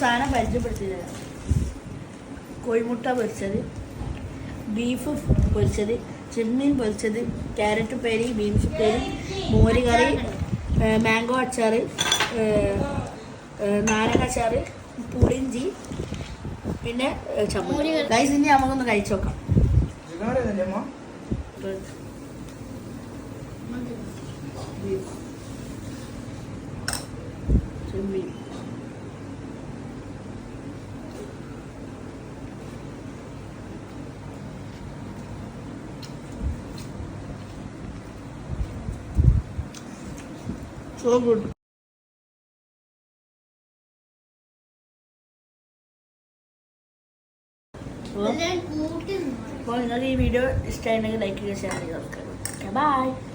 സാധനം പരിചയപ്പെടുത്തിയില്ല. കോഴിമുട്ട പൊരിച്ചത്, ബീഫ് പൊരിച്ചത്, ചെമ്മീൻ പൊരിച്ചത്, ക്യാരറ്റ് ഉപ്പേരി, ബീൻസ് ഉപ്പേരി, മോര് കറി, മാംഗോ അച്ചാർ, നാരങ്ങ അച്ചാർ, പുളിഞ്ചി, പിന്നെ ചമ്മന്തി. ഗൈസ് ഇനി നമുക്കൊന്ന് കഴിച്ചു നോക്കാം. ചെമ്മീൻ so good. അപ്പോൾ നിങ്ങൾക്ക് ഈ വീഡിയോ ഇഷ്ടമായിട്ടുണ്ടെങ്കിൽ ലൈക്ക് ചെയ്യുക, ഷെയർ ചെയ്യുക. ബൈ.